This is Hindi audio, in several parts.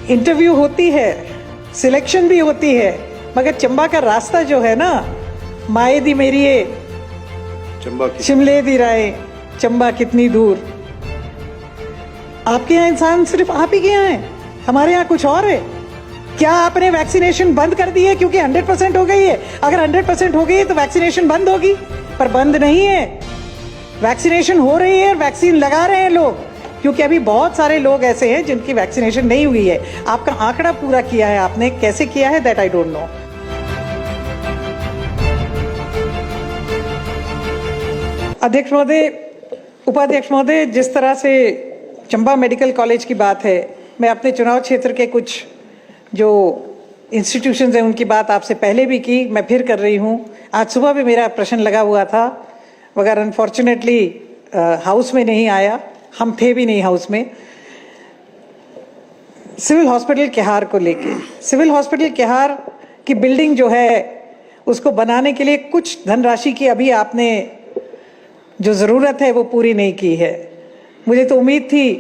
इंटरव्यू होती है, सिलेक्शन भी होती है, मगर चंबा का रास्ता जो है ना, माए दी मेरिए शिमले दी राय, चंबा कितनी दूर। आपके यहाँ इंसान सिर्फ आप ही के यहाँ है, हमारे यहाँ कुछ और है। क्या आपने वैक्सीनेशन बंद कर दी है क्योंकि 100% हो गई है? अगर 100% हो गई है तो वैक्सीनेशन बंद होगी, पर बंद नहीं है। वैक्सीनेशन हो रही है और वैक्सीन लगा रहे हैं लोग, क्योंकि अभी बहुत सारे लोग ऐसे हैं जिनकी वैक्सीनेशन नहीं हुई है। आपका आंकड़ा पूरा किया है आपने, कैसे किया है दैट आई डोंट नो। अध्यक्ष महोदय, उपाध्यक्ष महोदय, जिस तरह से चंबा मेडिकल कॉलेज की बात है, मैं अपने चुनाव क्षेत्र के कुछ जो इंस्टीट्यूशंस हैं उनकी बात आपसे पहले भी की, मैं फिर कर रही हूँ। आज सुबह भी मेरा प्रश्न लगा हुआ था, मगर अनफॉर्चुनेटली हाउस में नहीं आया, हम थे भी नहीं हाउस में। सिविल हॉस्पिटल केहार को लेके, सिविल हॉस्पिटल केहार की बिल्डिंग जो है उसको बनाने के लिए कुछ धनराशि की अभी आपने जो ज़रूरत है वो पूरी नहीं की है। मुझे तो उम्मीद थी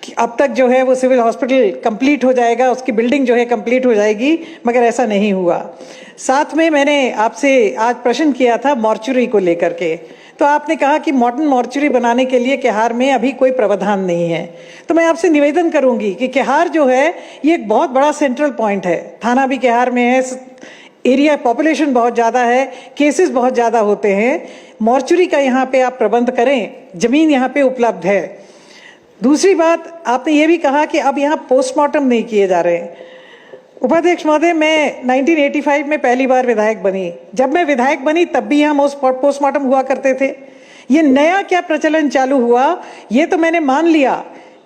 कि अब तक जो है वो सिविल हॉस्पिटल कंप्लीट हो जाएगा, उसकी बिल्डिंग जो है कंप्लीट हो जाएगी, मगर ऐसा नहीं हुआ। साथ में मैंने आपसे आज प्रश्न किया था मॉर्चुरी को लेकर के, तो आपने कहा कि मॉडर्न मॉर्चुरी बनाने के लिए केहार में अभी कोई प्रावधान नहीं है। तो मैं आपसे निवेदन करूंगी कि केहार जो है ये एक बहुत बड़ा सेंट्रल पॉइंट है, थाना भी केहार में है, एरिया पॉपुलेशन बहुत ज़्यादा है, केसेस बहुत ज़्यादा होते हैं। मॉर्चुरी का यहाँ पे आप प्रबंध करें, जमीन यहाँ पे उपलब्ध है। दूसरी बात, आपने ये भी कहा कि अब यहाँ पोस्टमार्टम नहीं किए जा रहे हैं। उपाध्यक्ष महोदय, मैं 1985 में पहली बार विधायक बनी। जब मैं विधायक बनी तब भी यहाँ पोस्टमार्टम हुआ करते थे। ये नया क्या प्रचलन चालू हुआ, ये तो मैंने मान लिया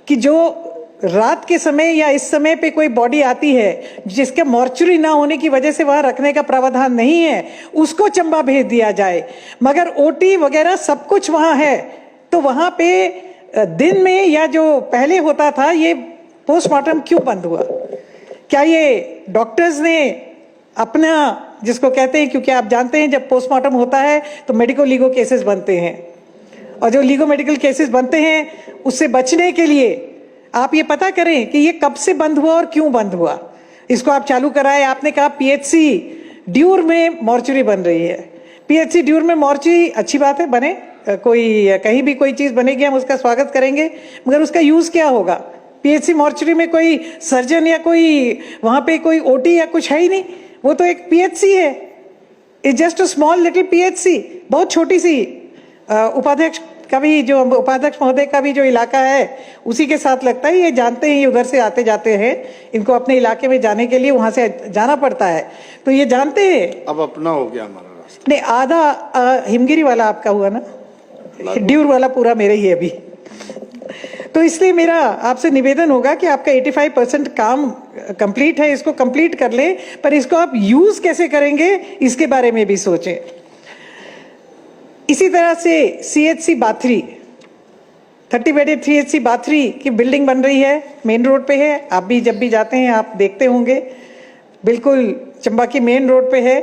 कि जो रात के समय या इस समय पे कोई बॉडी आती है जिसके मॉर्चुरी ना होने की वजह से वहां रखने का प्रावधान नहीं है, उसको चंबा भेज दिया जाए। मगर ओटी वगैरह सब कुछ वहां है, तो वहां पे दिन में या जो पहले होता था ये पोस्टमार्टम क्यों बंद हुआ? क्या ये डॉक्टर्स ने अपना, जिसको कहते हैं, क्योंकि आप जानते हैं जब पोस्टमार्टम होता है तो मेडिको लीगो केसेस बनते हैं, और जो लीगो मेडिकल केसेस बनते हैं उससे बचने के लिए आप ये पता करें कि ये कब से बंद हुआ और क्यों बंद हुआ, इसको आप चालू कराएं। आपने कहा पीएचसी ड्यूर में मॉर्चुरी बन रही है। पीएचसी ड्यूर में मॉर्चुरी अच्छी बात है, बने, कोई कहीं भी कोई चीज बनेगी हम उसका स्वागत करेंगे, मगर उसका यूज क्या होगा? पीएचसी मॉर्चुरी में कोई सर्जन या कोई वहां पे कोई ओटी या कुछ है ही नहीं, वो तो एक पीएचसी है, it's just a small little PHC, बहुत छोटी सी। उपाध्यक्ष का भी, जो उपाध्यक्ष महोदय का भी जो इलाका है उसी के साथ लगता है, ये जानते हैं, ये उधर से आते जाते हैं, इनको अपने इलाके में जाने के लिए वहां से जाना पड़ता है, तो ये जानते हैं। अब अपना हो गया हमारा रास्ता। नहीं, आधा हिमगिरी वाला आपका हुआ ना, ड्यूर वाला पूरा मेरे ही अभी। तो इसलिए मेरा आपसे निवेदन होगा कि आपका 85% काम कंप्लीट है, इसको कंप्लीट कर ले, पर इसको आप यूज कैसे करेंगे इसके बारे में भी सोचें। इसी तरह से CHC Bathory, 30 bedded CHC Bathory की बिल्डिंग बन रही है, मेन रोड पे है, आप भी जब भी जाते हैं आप देखते होंगे, बिल्कुल चंबा की मेन रोड पे है।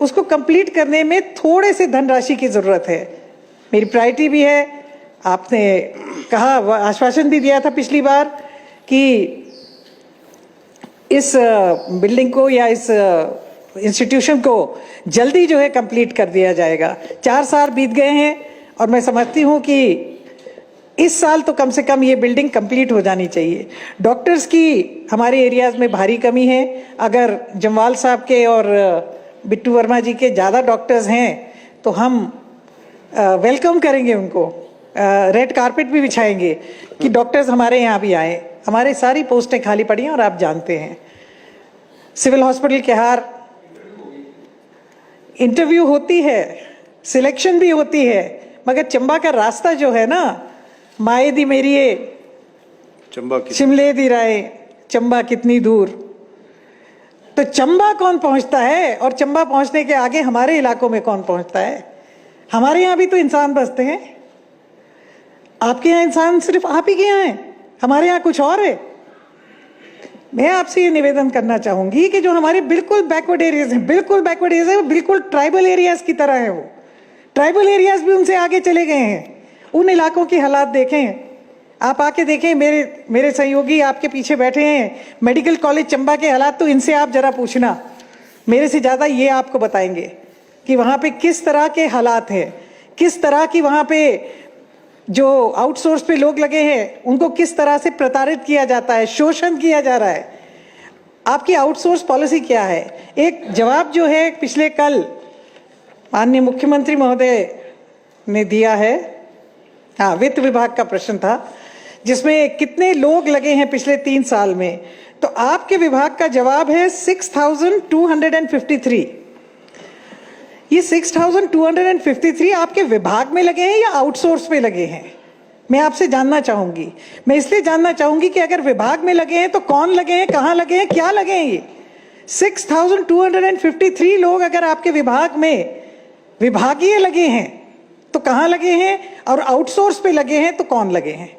उसको कंप्लीट करने में थोड़े से धनराशि की जरूरत है, मेरी प्रायोरिटी भी है। आपने कहा, आश्वासन भी दिया था पिछली बार कि इस बिल्डिंग को या इस इंस्टीट्यूशन को जल्दी जो है कंप्लीट कर दिया जाएगा। 4 साल बीत गए हैं और मैं समझती हूँ कि इस साल तो कम से कम ये बिल्डिंग कंप्लीट हो जानी चाहिए। डॉक्टर्स की हमारे एरियाज में भारी कमी है, अगर जमवाल साहब के और बिट्टू वर्मा जी के ज़्यादा डॉक्टर्स हैं तो हम वेलकम करेंगे उनको, रेड कारपेट भी बिछाएंगे कि डॉक्टर्स हमारे यहाँ भी आए। हमारे सारी पोस्टें खाली पड़ी हैं और आप जानते हैं। सिविल हॉस्पिटल केहार, इंटरव्यू होती है, सिलेक्शन भी होती है, मगर चंबा का रास्ता जो है ना, माए दी मेरिए शिमले दी राय, चंबा कितनी दूर। तो चंबा कौन पहुंचता है और चंबा पहुंचने के आगे हमारे इलाकों में कौन पहुंचता है? हमारे यहाँ भी तो इंसान बसते हैं, आपके यहाँ इंसान सिर्फ आप ही के यहाँ है, हमारे यहाँ कुछ और है। मैं आपसे ये निवेदन करना चाहूंगी कि जो हमारे बिल्कुल बैकवर्ड एरियाज हैं, बिल्कुल बैकवर्ड एरियाज है, वो बिल्कुल ट्राइबल एरियाज की तरह है। वो ट्राइबल एरियाज भी उनसे आगे चले गए हैं। उन इलाकों की हालात देखें, आप आके देखें, मेरे सहयोगी आपके पीछे बैठे हैं, मेडिकल कॉलेज चंबा के हालात तो इनसे आप जरा पूछना, मेरे से ज़्यादा ये आपको बताएंगे कि वहाँ पे किस तरह के हालात हैं, किस तरह की वहाँ पे जो आउटसोर्स पे लोग लगे हैं उनको किस तरह से प्रताड़ित किया जाता है, शोषण किया जा रहा है। आपकी आउटसोर्स पॉलिसी क्या है? एक जवाब जो है पिछले कल माननीय मुख्यमंत्री महोदय ने दिया है, हाँ, वित्त विभाग का प्रश्न था जिसमें कितने लोग लगे हैं पिछले 3 साल में, तो आपके विभाग का जवाब है 6,253। ये 6,253 आपके विभाग में लगे हैं या आउटसोर्स में लगे हैं? मैं आपसे जानना चाहूंगी। मैं इसलिए जानना चाहूंगी कि अगर विभाग में लगे हैं तो कौन लगे हैं, कहां लगे हैं, क्या लगे हैं? ये 6,253 लोग अगर आपके विभाग में विभागीय लगे हैं तो कहां लगे हैं, और आउटसोर्स पे लगे हैं तो कौन लगे हैं,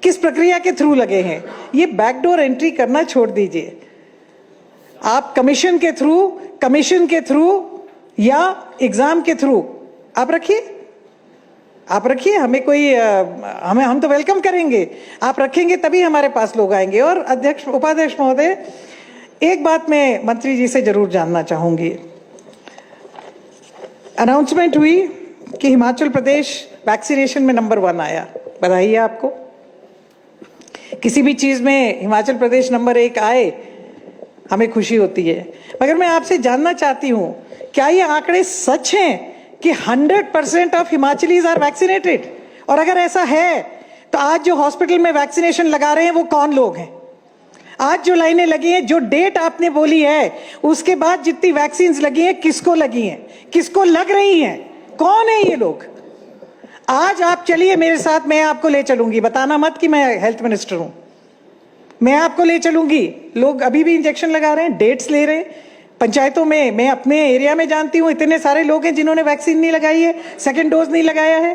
किस प्रक्रिया के थ्रू लगे हैं? ये बैकडोर एंट्री करना छोड़ दीजिए। आप कमीशन के थ्रू या एग्जाम के थ्रू आप रखिए, हमें कोई हम तो वेलकम करेंगे, आप रखेंगे तभी हमारे पास लोग आएंगे। और अध्यक्ष उपाध्यक्ष महोदय, एक बात मैं मंत्री जी से जरूर जानना चाहूंगी। अनाउंसमेंट हुई कि हिमाचल प्रदेश वैक्सीनेशन में नंबर 1 आया, बधाई है आपको। किसी भी चीज में हिमाचल प्रदेश नंबर 1 आए हमें खुशी होती है, मगर मैं आपसे जानना चाहती हूं, क्या ये आंकड़े सच हैं कि 100% ऑफ हिमाचलीज आर वैक्सीनेटेड? और अगर ऐसा है तो आज जो हॉस्पिटल में वैक्सीनेशन लगा रहे हैं वो कौन लोग हैं? आज जो लाइनें लगी हैं, जो डेट आपने बोली है, उसके बाद जितनी वैक्सीन लगी हैं, किसको लगी हैं, किसको लग रही हैं, कौन है ये लोग? आज आप चलिए मेरे साथ, मैं आपको ले चलूंगी, बताना मत कि मैं हेल्थ मिनिस्टर हूं, मैं आपको ले चलूंगी। लोग अभी भी इंजेक्शन लगा रहे हैं, डेट्स ले रहे हैं पंचायतों में। मैं अपने एरिया में जानती हूं इतने सारे लोग हैं जिन्होंने वैक्सीन नहीं लगाई है, सेकंड डोज नहीं लगाया है।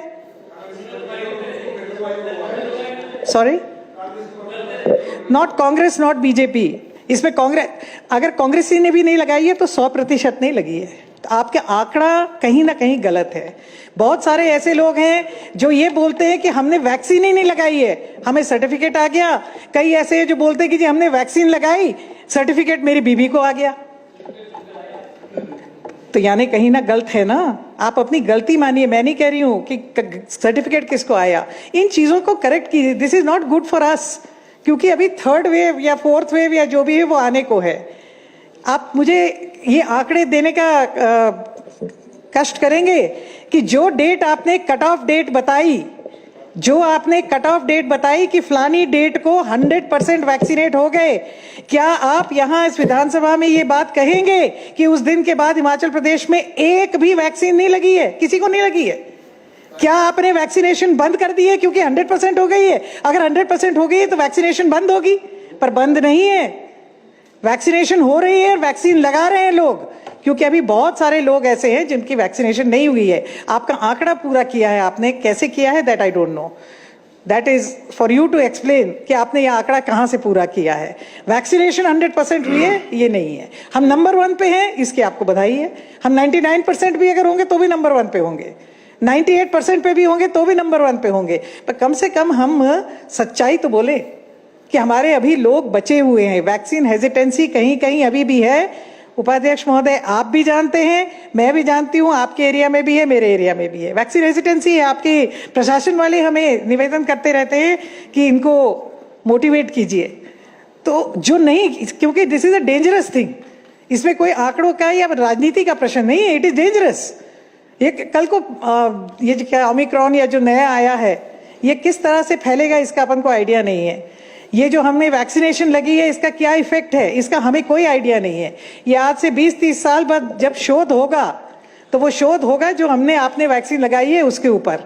Sorry, not Congress, not BJP. इसमें कांग्रेस, अगर कांग्रेसी ने भी नहीं लगाई है तो 100% नहीं लगी है। तो आपका आंकड़ा कहीं ना कहीं गलत है। बहुत सारे ऐसे लोग हैं जो ये बोलते हैं कि हमने वैक्सीन ही नहीं लगाई है, हमें सर्टिफिकेट आ गया। कई ऐसे हैं जो बोलते हैं कि जी हमने वैक्सीन लगाई, सर्टिफिकेट मेरी बीबी को आ गया। तो यानी कहीं ना गलत है ना। आप अपनी गलती मानिए, मैं नहीं कह रही हूं कि सर्टिफिकेट किसको आया। इन चीजों को करेक्ट कीजिए। This is not good for us, क्योंकि अभी 3rd वेव या 4th वेव या जो भी है वो आने को है। आप मुझे ये आंकड़े देने का कष्ट करेंगे कि जो डेट आपने कट ऑफ डेट बताई, जो आपने कट ऑफ डेट बताई कि फलानी डेट को 100% वैक्सीनेट हो गए, क्या आप यहां इस विधानसभा में ये बात कहेंगे कि उस दिन के बाद हिमाचल प्रदेश में एक भी वैक्सीन नहीं लगी है, किसी को नहीं लगी है? क्या आपने वैक्सीनेशन बंद कर दी है क्योंकि 100% हो गई है? अगर 100% हो गई है तो वैक्सीनेशन बंद होगी, पर बंद नहीं है। वैक्सीनेशन हो रही है, वैक्सीन लगा रहे हैं लोग, क्योंकि अभी बहुत सारे लोग ऐसे हैं जिनकी वैक्सीनेशन नहीं हुई है। आपका आंकड़ा पूरा किया है आपने, कैसे किया है that I don't know, that is for you to explain कि आपने ये आंकड़ा कहां से पूरा किया है। वैक्सीनेशन 100% हुई है ये नहीं है। हम नंबर 1 पे हैं, इसकी आपको बधाई है। हम 99% भी अगर होंगे तो भी नंबर 1 पे होंगे, 98% पे भी होंगे तो भी नंबर 1 पे होंगे, पर कम से कम हम सच्चाई तो बोले कि हमारे अभी लोग बचे हुए हैं। वैक्सीन हेजिटेंसी कहीं कहीं अभी भी है। उपाध्यक्ष महोदय, आप भी जानते हैं, मैं भी जानती हूं, आपके एरिया में भी है, मेरे एरिया में भी है, वैक्सीन हेजिटेंसी है। आपके प्रशासन वाले हमें निवेदन करते रहते हैं कि इनको मोटिवेट कीजिए। तो जो नहीं, क्योंकि this is a dangerous thing, इसमें कोई आंकड़ों का या राजनीति का प्रश्न नहीं है, इट इज डेंजरस। ये कल को ये जो क्या ओमिक्रॉन या जो नया आया है, ये किस तरह से फैलेगा इसका अपन को आइडिया नहीं है। ये जो हमें वैक्सीनेशन लगी है इसका क्या इफेक्ट है, इसका हमें कोई आइडिया नहीं है। ये आज से 20-30 साल बाद जब शोध होगा तो वो शोध होगा जो हमने आपने वैक्सीन लगाई है उसके ऊपर।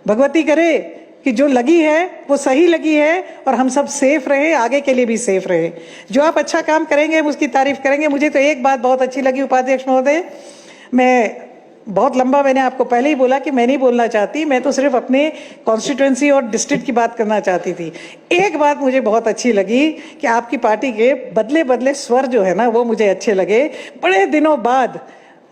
भगवती करे कि जो लगी है वो सही लगी है और हम सब सेफ रहे, आगे के लिए भी सेफ रहे। जो आप अच्छा काम करेंगे हम उसकी तारीफ करेंगे। मुझे तो एक बात बहुत अच्छी लगी उपाध्यक्ष महोदय, मैं बहुत लंबा मैंने आपको पहले ही बोला कि मैं नहीं बोलना चाहती, मैं तो सिर्फ अपने कॉन्स्टिट्यूएंसी और डिस्ट्रिक्ट की बात करना चाहती थी। एक बात मुझे बहुत अच्छी लगी कि आपकी पार्टी के बदले बदले स्वर जो है ना वो मुझे अच्छे लगे। बड़े दिनों बाद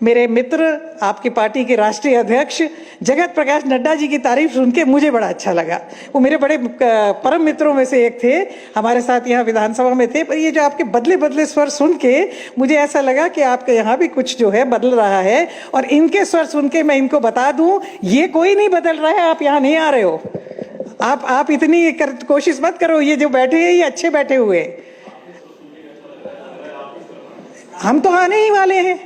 मेरे मित्र, आपकी पार्टी के राष्ट्रीय अध्यक्ष जगत प्रकाश नड्डा जी की तारीफ सुन के मुझे बड़ा अच्छा लगा। वो मेरे बड़े परम मित्रों में से एक थे, हमारे साथ यहाँ विधानसभा में थे। पर ये जो आपके बदले बदले स्वर सुन के मुझे ऐसा लगा कि आपके यहाँ भी कुछ जो है बदल रहा है। और इनके स्वर सुन के मैं इनको बता दूं, ये कोई नहीं बदल रहा है, आप यहाँ नहीं आ रहे हो। आप इतनी कोशिश मत करो, ये जो बैठे हैं ये अच्छे बैठे हुए। हम तो आने ही वाले हैं,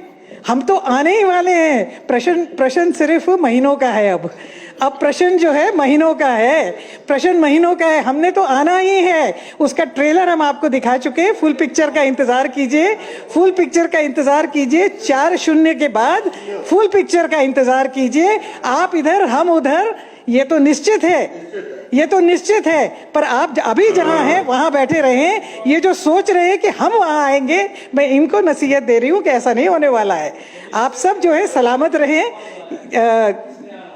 हम तो आने ही वाले हैं। प्रश्न सिर्फ महीनों का है। अब प्रश्न जो है महीनों का है, प्रश्न महीनों का है। हमने तो आना ही है। उसका ट्रेलर हम आपको दिखा चुके हैं। फुल पिक्चर का इंतजार कीजिए, फुल पिक्चर का इंतजार कीजिए। 4-0 के बाद फुल पिक्चर का इंतजार कीजिए। आप इधर, हम उधर, ये तो निश्चित है, ये तो निश्चित है। पर आप अभी जहां हैं वहां बैठे रहें। ये जो सोच रहे हैं कि हम वहां आएंगे, मैं इनको नसीहत दे रही हूं कि ऐसा नहीं होने वाला है। आप सब जो है सलामत रहें।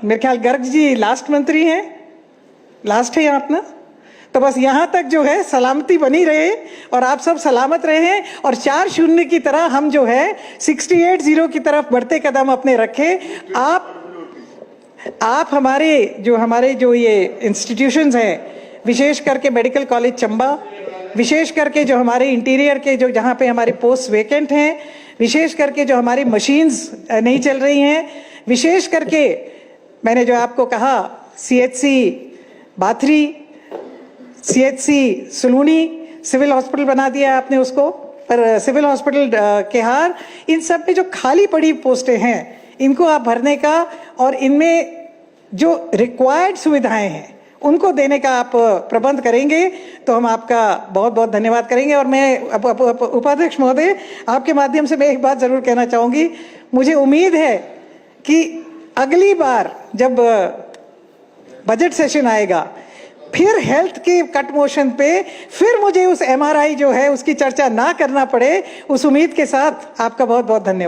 मेरे ख्याल गर्ग जी लास्ट मंत्री हैं, लास्ट है यहाँ अपना, तो बस यहाँ तक जो है सलामती बनी रहे और आप सब सलामत रहें। और 4-0 की तरह हम जो है 68-0 की तरफ बढ़ते कदम अपने रखें। आप हमारे जो ये इंस्टीट्यूशंस हैं, विशेष करके मेडिकल कॉलेज चंबा, विशेष करके जो हमारे इंटीरियर के जो जहाँ पे हमारे पोस्ट वेकेंट हैं, विशेष करके जो हमारी मशीन्स नहीं चल रही हैं, विशेष करके मैंने जो आपको कहा CHC Bathri, CHC Salooni, civil hospital बना दिया आपने उसको, पर सिविल हॉस्पिटल केहार, इन सब में जो खाली पड़ी पोस्टें हैं इनको आप भरने का और इनमें जो रिक्वायर्ड सुविधाएं हैं उनको देने का आप प्रबंध करेंगे तो हम आपका बहुत बहुत धन्यवाद करेंगे। और मैं उपाध्यक्ष महोदय, आपके माध्यम से मैं एक बात जरूर कहना चाहूँगी। मुझे उम्मीद है कि अगली बार जब बजट सेशन आएगा, फिर हेल्थ के कट मोशन पे फिर मुझे उस MRI जो है उसकी चर्चा ना करना पड़े, उस उम्मीद के साथ आपका बहुत बहुत धन्यवाद।